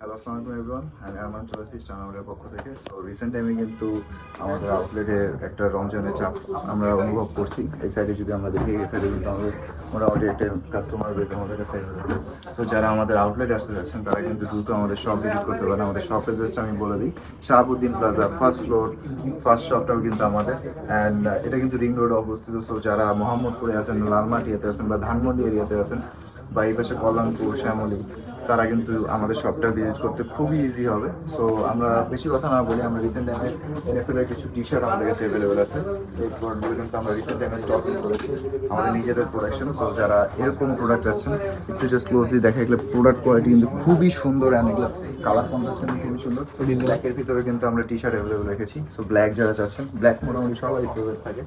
Hello, আসসালামু আলাইকুম everyone. আমি আরমান চলে এসেছি স্টারনামের পক্ষ থেকে। সো রিসেন্ট টাইমে কিন্তু আমাদের আউটলেটে একটা রমজানের চাপ আমরা অনুভব করছি। এই সাইডে যদি আমরা দেখি, এই সাইডে কিন্তু আমাদের মোটামুটি একটা কাস্টমার বেস আমাদের কাছে অ্যাভেলেবল। সো যারা আমাদের আউটলেটে আসতে যাচ্ছেন তারা কিন্তু দ্রুত আমাদের শপ ভিজিট করতে পারেন। আমাদের শপের জাস্ট আমি বলে দিই, Shahabuddin plaza first floor, first শপটাও কিন্তু আমাদের। অ্যান্ড এটা কিন্তু রিং রোডে অবস্থিত। সো যারা মোহাম্মদপুরে আছেন, লালমাটিয়াতে আছেন বা ধানমন্ডি এরিয়াতে আছেন বা এই পাশে কল্যাণপুর, শ্যামলী, তারা কিন্তু আমাদের শপটা ভিজিট করতে খুবই ইজি হবে। সো আমরা বেশি কথা না বলি, আমরা রিসেন্ট টাইমে এনএফএল এর কিছু টি শার্ট আমাদের কাছে অ্যাভেলেবেল আছে। এই প্রোডাক্টগুলো কিন্তু আমরা রিসেন্ট টাইমে স্টকিং করেছি, আমাদের নিজেদের প্রোডাকশন। সো যারা এরকম প্রোডাক্ট আছেন, একটু জাস্ট ক্লোজলি দেখা, এগুলো প্রোডাক্ট কোয়ালিটি কিন্তু খুবই সুন্দর অ্যান্ড এগুলো কালার কন্ট্রাস্ট খুবই সুন্দর। ব্ল্যাকের ভিতরে কিন্তু আমরা টি শার্ট অ্যাভেলেবেল রেখেছি। সো ব্ল্যাক যারা চাচ্ছেন, ব্ল্যাক মোটামুটি সবাই ফেভারিট থাকে।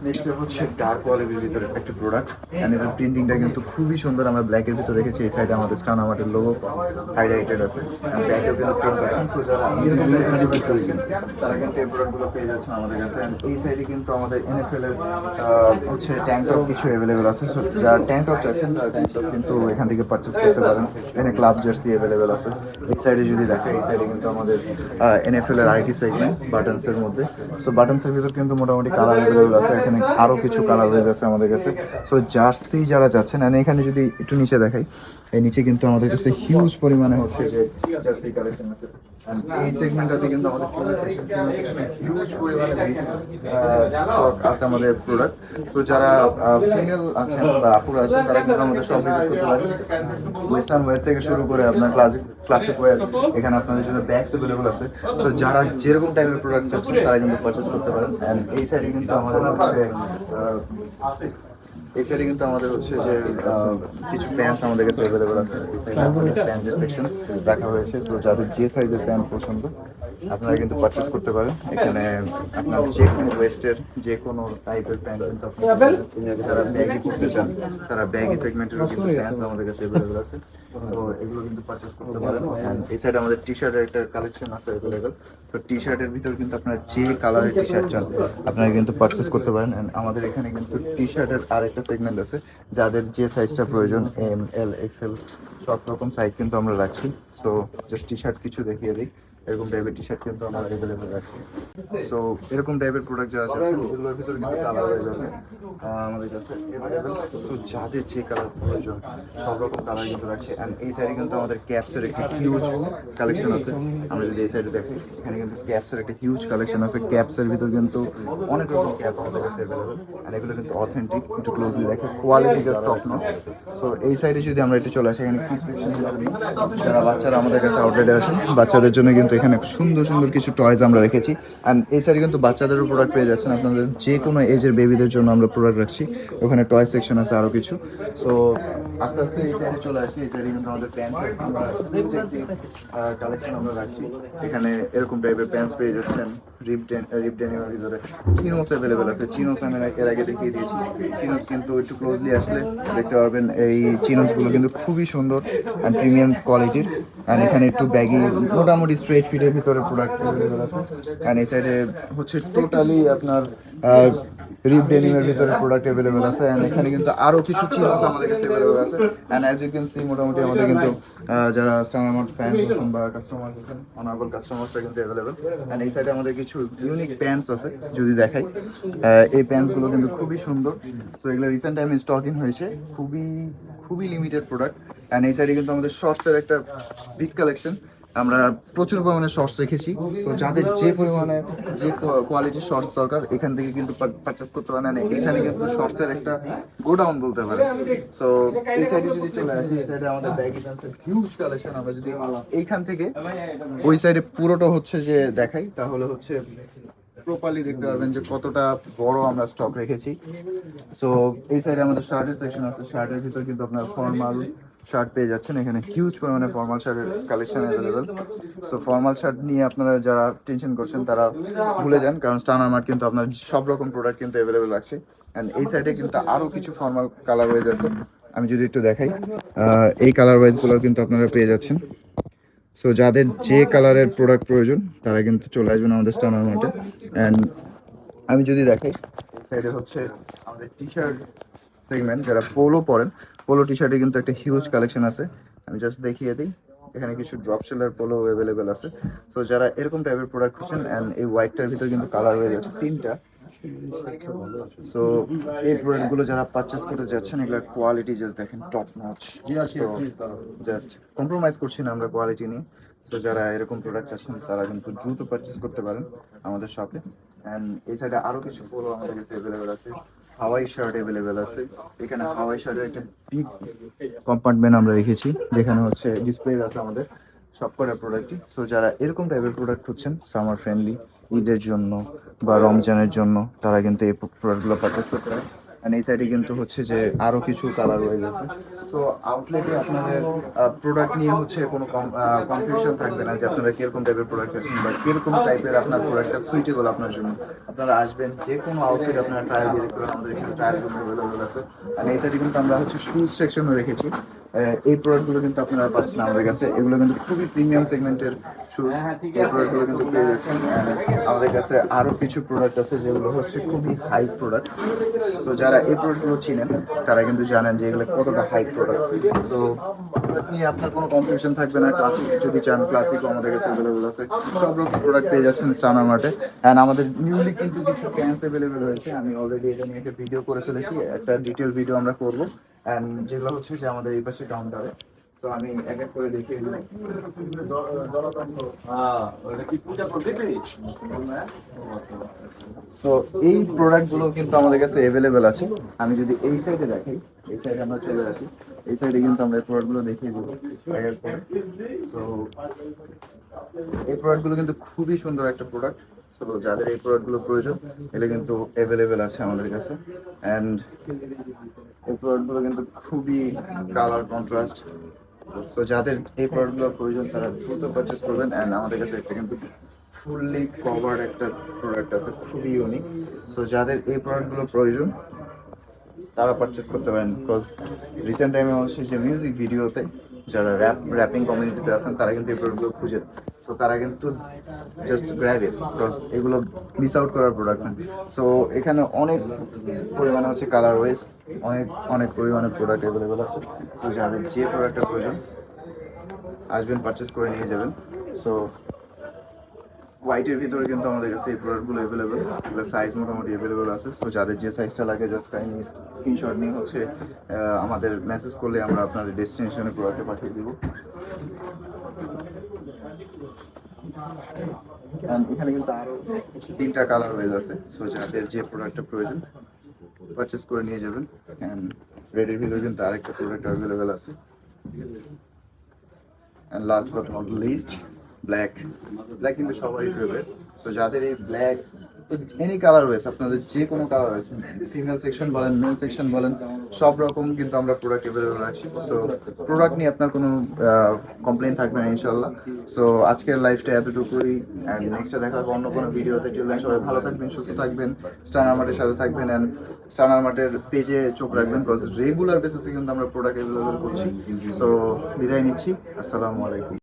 নেক্সট হচ্ছে ডার্ক কোয়ালিটির ভিতরে একটা প্রোডাক্ট, অ্যান্ড এবার প্রিন্টিংটা কিন্তু খুবই সুন্দর। আমরা ব্ল্যাকের ভিতরে রেখেছি, এই সাইডে আমাদের স্টান আমাদের লোগো হাইলাইটেড আছে, ব্যাকেও কিন্তু প্রিন্ট পাচ্ছেন। সো যারা এরকম টাইপের ডিভাইস করেছেন তারা কিন্তু এই প্রোডাক্টগুলো পেয়ে যাচ্ছেন আমাদের কাছে। অ্যান্ড এই সাইডে কিন্তু আমাদের এনএফএল এর হচ্ছে ট্যাঙ্ক টপ কিছু অ্যাভেলেবেল আছে। সো যারা ট্যাঙ্ক টপ চাচ্ছেন তারা ট্যাঙ্ক টপ কিন্তু এখান থেকে পারচেস করতে পারেন। এখানে ক্লাব জার্সি অ্যাভেলেবেল আছে। এই সাইডে যদি দেখে, এই সাইডে কিন্তু আমাদের এনএফএল এর আইটি সেগমেন্ট বাটনসের মধ্যে। সো বাটনসের ভিতর কিন্তু মোটামুটি কালার অ্যাভেলেবেল আছে, এখানে আরও কিছু কালার রেঞ্জ আছে আমাদের কাছে। সো জার্সি যারা চাচ্ছেন, আর এখানে যদি একটু নিচে দেখাই, এই নিচে কিন্তু আমাদের কাছে হিউজ পরিমাণে হচ্ছে যে জার্সি কালেকশন আছে। And এই সেগমেন্টটাতে কিন্তু আমাদের সেকশনে হিউজ পরিমাণে স্টক আছে আমাদের প্রোডাক্ট। সো যারা ফিমেল আছেন বা আপুরা আছেন তারা কিন্তু আমাদের সব ভিজিট করতে পারেন। ওয়েস্টার্ন ওয়্যার থেকে শুরু করে আপনার ক্লাসিক ওয়্যার, এখানে আপনাদের জন্য ব্যাগস অ্যাভেলেবল আছে। তো যারা যেরকম টাইপের প্রোডাক্ট চাচ্ছেন তারা কিন্তু পারচেস করতে পারেন। অ্যান্ড এই সাইডে কিন্তু আমাদের হচ্ছে এই সাইডে কিন্তু আমাদের হচ্ছে যে কিছু প্যান্টস আমাদের কাছে অ্যাভেলেবল আছে। এই সাইডে প্যান্টের সেকশন রাখা হয়েছে। সো যাদের যে সাইজের প্যান্ট পছন্দ আপনারা কিন্তু পারচেস করতে পারেন। এখানে আপনার যে কোনো ওয়েস্টের যে কোনো টাইপের প্যান্ট কিন্তু আপনারা যারা ব্যাগি পড়তে চান তারা ব্যাগি সেগমেন্টেরও কিন্তু প্যান্টস আমাদের কাছে অ্যাভেলেবল আছে। তো এগুলো কিন্তু পারচেস করতে পারেন। অ্যান্ড এই সাইডে আমাদের টি শার্টের একটা কালেকশন আছে অ্যাভেলেবেল। তো টি শার্টের ভিতর কিন্তু আপনার যে কালারের টি শার্ট চান আপনারা কিন্তু পারচেস করতে পারেন। অ্যান্ড আমাদের এখানে কিন্তু টি শার্টের আরেকটা সেগমেন্ট আছে, যাদের যে সাইজটা প্রয়োজন, এম, এল, এক্সেল সব রকম সাইজ কিন্তু আমরা রাখছি। সো জাস্ট টি শার্ট কিছু দেখিয়ে দিই, এরকম টাইপের টি শার্ট কিন্তু আমরা অ্যাভেলেবেল রাখছি। সো এরকম টাইপের প্রোডাক্ট যারা চাচ্ছেন, এগুলোর ভিতরে কিন্তু কালার রয়েছে আছে আমাদের কাছে অ্যাভেলেবেল। সো যাদের যে কালার প্রয়োজন সব রকম কালার কিন্তু রাখছি। অ্যান্ড এই সাইডে কিন্তু আমাদের ক্যাপসের একটি হিউজ কালেকশন আছে। আমরা যদি এই সাইডে দেখি, এখানে কিন্তু ক্যাপসের একটা হিউজ কালেকশন আছে। ক্যাপসের ভিতর কিন্তু অনেক রকম ক্যাপ আমাদের কাছে অ্যাভেলেবেল। আর এগুলো কিন্তু অথেন্টিক, একটু ক্লোজলি দেখে, quality just top not. So এই সাইডে যদি আমরা একটু চলে আসি, এখানে কিডস সেকশন, যারা বাচ্চারা আমাদের কাছে আউটলেটে আসেন বাচ্চাদের জন্য কিন্তু এখানে সুন্দর সুন্দর কিছু টয়েস আমরা রেখেছি। অ্যান্ড এই সাইডে কিন্তু বাচ্চাদেরও প্রোডাক্ট পেয়ে যাচ্ছেন, আপনাদের যে কোনো এজের বেবিদের জন্য আমরা প্রোডাক্ট রাখছি। ওখানে টয় সেকশন আছে আরও কিছু। সো আস্তে আস্তে এই সাইডে চলে আসি, এই সাইডে কিন্তু আমাদের প্যান্টসের আমরা কালেকশন আমরা রাখছি। এখানে এরকম টাইপের প্যান্টস পেয়ে যাচ্ছেন, রিপ ডেনিমের ভিতরে চিনোস অ্যাভেলেবেল আছে। চিনোস আমি এর আগে দেখিয়ে দিয়েছি। চিনোস কিন্তু একটু ক্লোজলি আসলে দেখতে পারবেন, এই চিনোসগুলো কিন্তু খুবই সুন্দর অ্যান্ড প্রিমিয়াম কোয়ালিটির। অ্যান্ড এখানে একটু ব্যাগি মোটামুটি স্ট্রেট ফিটের ভিতরে প্রোডাক্ট অ্যাভেলেবেল আছে। অ্যান্ড এই সাইডে হচ্ছে টোটালি আপনার রিপ ডেনিমের ভিতরে প্রোডাক্ট অ্যাভেলেবেল আছে। অ্যান্ড এখানে কিন্তু আরও কিছু চিনোস আমাদের কাছে অ্যাভেলেবেল আছে। And as you can see, মোটামুটি আমাদের কিন্তু যারা স্টারমার্ট ফ্যান আছেন বা কাস্টমার আছেন, অনারেবল কাস্টমার্সরা কিন্তু অ্যাভেলেবেল। অ্যান্ড এই সাইডে আমাদের কিছু ইউনিক প্যান্টস আছে, যদি দেখাই এই প্যান্টসগুলো কিন্তু খুবই সুন্দর। তো এগুলো রিসেন্ট টাইমে স্টকিং হয়েছে, খুবই খুবই লিমিটেড প্রোডাক্ট। অ্যান্ড এই সাইডে কিন্তু আমাদের শর্টসের একটা বিগ কালেকশন, আমরা প্রচুর পরিমাণে শর্টস রেখেছি। তো যাদের যে পরিমাণে যে কোয়ালিটির শর্টস দরকার এখান থেকে কিন্তু পারচেস করতে পারেন। এখানে কিন্তু শর্টসের একটা গোডাউন বলতে পারেন। সো এই সাইডে যদি চলে আসি, এই সাইডে আমাদের ব্যাগি প্যান্টসের হিউজ কালেকশন। আমরা যদি এইখান থেকে ওই সাইডে পুরোটা হচ্ছে যে দেখাই, তাহলে হচ্ছে প্রপারলি দেখতে পারবেন যে কতটা বড় আমরা স্টক রেখেছি। সো এই সাইডে আমাদের শার্টের সেকশন আছে। শার্টের ভিতর কিন্তু আপনার ফর্মাল শার্ট পেয়ে যাচ্ছেন, এখানে হিউজ পরিমাণে ফর্মাল শার্টের collection available. So formal shirt নিয়ে আপনারা যারা টেনশন করছেন তারা ভুলে যান, কারণ স্টার মার্ট কিন্তু আপনার সব রকম প্রোডাক্ট কিন্তু অ্যাভেলেবেল রাখছে। অ্যান্ড এই সাইডে কিন্তু আরও কিছু ফর্মাল কালার ওয়াইজ আছে, আমি যদি একটু দেখাই, এই কালার ওয়াইজগুলো কিন্তু আপনারা পেয়ে যাচ্ছেন। সো যাদের যে কালারের প্রোডাক্ট প্রয়োজন তারা কিন্তু চলে আসবেন আমাদের স্টার মার্টে। অ্যান্ড আমি যদি দেখাই, এই সাইডে হচ্ছে আমাদের টি শার্ট সেগমেন্ট, যারা পোলো পরেন, পোলো টি শার্টে কিন্তু একটা হিউজ কালেকশন আছে। আমি জাস্ট দেখিয়ে দিই, এখানে কিছু ড্রপ শেলার পোলো অ্যাভেলেবেল আছে। সো যারা এরকম টাইপের প্রোডাক্ট খুঁজছেন, অ্যান্ড এই হোয়াইটটার ভিতরে কিন্তু কালার হয়ে যাচ্ছে 3টা। সো এই প্রোডাক্টগুলো যারা পারচেস করতে যাচ্ছেন, এগুলোর কোয়ালিটি জাস্ট দেখেন, top notch. So just compromise করছি না আমরা কোয়ালিটি নিয়ে। তো যারা এরকম প্রোডাক্ট চাচ্ছেন তারা কিন্তু দ্রুত পারচেস করতে পারেন আমাদের শপে। অ্যান্ড এই সাইডে আরও কিছু পোলো আমাদের কাছে অ্যাভেলেবেল আছে, হাওয়াই শার্ট অ্যাভেলেবেল আছে। এখানে হাওয়াই শার্টের একটা বিগ কম্পার্টমেন্ট আমরা রেখেছি, যেখানে হচ্ছে ডিসপ্লে আছে আমাদের সবকটা প্রোডাক্টই। সো যারা এরকম টাইপের প্রোডাক্ট খুঁজছেন সামার ফ্রেন্ডলি, ঈদের জন্য বা রমজানের জন্য, তারা কিন্তু এই প্রোডাক্টগুলো পারচেস করতে পারে। অ্যান্ড এই সাইডে কিন্তু হচ্ছে যে আরও কিছু কালার রয়ে গেছে। তো আউটলেটে আপনাদের প্রোডাক্ট নিয়ে হচ্ছে কোনো কনফিউশন থাকবে না যে আপনারা কীরকম টাইপের প্রোডাক্ট আছেন বা কীরকম টাইপের আপনার প্রোডাক্টটা সুইটেবল আপনার জন্য। আপনারা আসবেন, যে কোনো আউটফিট আপনারা ট্রায়াল দিয়ে দেখতে পারেন, আমাদের এখানে ট্রায়াল রুম অ্যাভেলেবেল আছে। অ্যান্ড এই সাইডে কিন্তু আমরা হচ্ছে শুজ সেকশনও রেখেছি। এই প্রোডাক্টগুলো কিন্তু আপনারা পাচ্ছেন আমাদের কাছে, এগুলো কিন্তু খুবই প্রিমিয়াম সেগমেন্টের শুজ। এই প্রোডাক্টগুলো কিন্তু পেয়ে যাচ্ছেন। আমাদের কাছে আরও কিছু প্রোডাক্ট আছে যেগুলো হচ্ছে খুবই হাই প্রোডাক্ট। সো যারা এই প্রোডাক্টগুলো চিনেন তারা কিন্তু জানেন যে এগুলো কতটা হাই প্রোডাক্ট। সো প্রোডাক্ট নিয়ে আপনার কোনো কনফিউশন থাকবে না। ক্লাসিক যদি চান, ক্লাসিকও আমাদের কাছে অ্যাভেলেবেল আছে। সব রকম প্রোডাক্ট পেয়ে যাচ্ছেন স্টানার মার্টে। অ্যান্ড আমাদের নিউলি কিন্তু কিছু প্যান্টস অ্যাভেলেবেল হয়েছে। আমি অলরেডি এটা নিয়ে একটা ভিডিও করে ফেলেছি, একটা ডিটেল ভিডিও আমরা করবো। অ্যান্ড যেগুলো হচ্ছে যে আমাদের এই পাশে কাউন্টারে। তো আমি এক এক করে দেখিয়ে দিই। তো এই প্রোডাক্টগুলো কিন্তু আমাদের কাছে অ্যাভেলেবেল আছে। আমি যদি এই সাইডে দেখাই, এই সাইডে আমরা চলে আসি, এই সাইডে কিন্তু আমরা এই প্রোডাক্টগুলো দেখিয়ে দেবো এক এক করে। তো এই প্রোডাক্টগুলো কিন্তু খুবই সুন্দর একটা প্রোডাক্ট। তো যাদের এই প্রোডাক্টগুলো প্রয়োজন, এটা কিন্তু অ্যাভেলেবেল আছে আমাদের কাছে। অ্যান্ড এই প্রোডাক্টগুলো কিন্তু খুবই কালার কন্ট্রাস্ট। সো যাদের এই প্রোডাক্টগুলো প্রয়োজন তারা দ্রুত পারচেস করবেন। অ্যান্ড আমাদের কাছে একটা কিন্তু ফুললি কভার্ড একটা প্রোডাক্ট আছে, খুবই ইউনিক। সো যাদের এই প্রোডাক্টগুলো প্রয়োজন তারা পারচেস করতে পারেন। বিকজ রিসেন্ট টাইমে হচ্ছে যে মিউজিক ভিডিওতে যারা র্যাপিং কমিউনিটিতে আছেন তারা কিন্তু এই প্রোডাক্টগুলো খুঁজে। সো তারা কিন্তু জাস্ট গ্র্যাব ইট, বিকজ এগুলো মিস আউট করার প্রোডাক্ট না। সো এখানে অনেক পরিমাণে হচ্ছে কালার ওয়াইজ অনেক অনেক পরিমাণে প্রোডাক্ট অ্যাভেলেবেল আছে। তো যাদের যে প্রোডাক্টের প্রয়োজন আসবেন, পারচেস করে নিয়ে যাবেন। সো হোয়াইটের ভিতরে কিন্তু আমাদের কাছে এই প্রোডাক্টগুলো অ্যাভেলেবেল, এগুলো সাইজ মোটামুটি অ্যাভেলেবেল আছে। সো যাদের যে সাইজটা লাগে জাস্ট কাইন্ডলি স্ক্রিনশট নিয়ে হচ্ছে আমাদের মেসেজ করলে আমরা আপনাদের ডেস্টিনেশনে প্রোডাক্টে পাঠিয়ে দিব। এখানে কিন্তু আরও 3টা কালার ওয়েজ আছে। সো যাদের যে প্রোডাক্টটা প্রয়োজন পারচেস করে নিয়ে যাবেন। অ্যান্ড রেডের ভিতরে কিন্তু আরেকটা প্রোডাক্ট অ্যাভেলেবেল আছে। And last but not list, black কিন্তু সবারই ফেভারিট। সো যাদের এই ব্ল্যাক, এনি কালার রয়েছে, আপনাদের যে কোনো কালার রয়েছে, ফিমেল সেকশন বলেন, মেল সেকশন বলেন, সব রকম কিন্তু আমরা প্রোডাক্ট অ্যাভেলেবেল রাখছি। সো প্রোডাক্ট নিয়ে আপনার কোনো কমপ্লেন থাকবে না ইনশাল্লাহ। সো আজকের লাইফটা এতটুকুই। অ্যান্ড নেক্সটে দেখা হবে অন্য কোনো ভিডিওতে। টিল সবাই ভালো থাকবেন, সুস্থ থাকবেন, স্টানার মার্টের সাথে থাকবেন। অ্যান্ড স্টানার মার্টের পেজে চোখ রাখবেন, বিকজ রেগুলার বেসিসে কিন্তু আমরা প্রোডাক্ট অ্যাভেলেবেল করছি। সো বিদায় নিচ্ছি, আসসালামু আলাইকুম।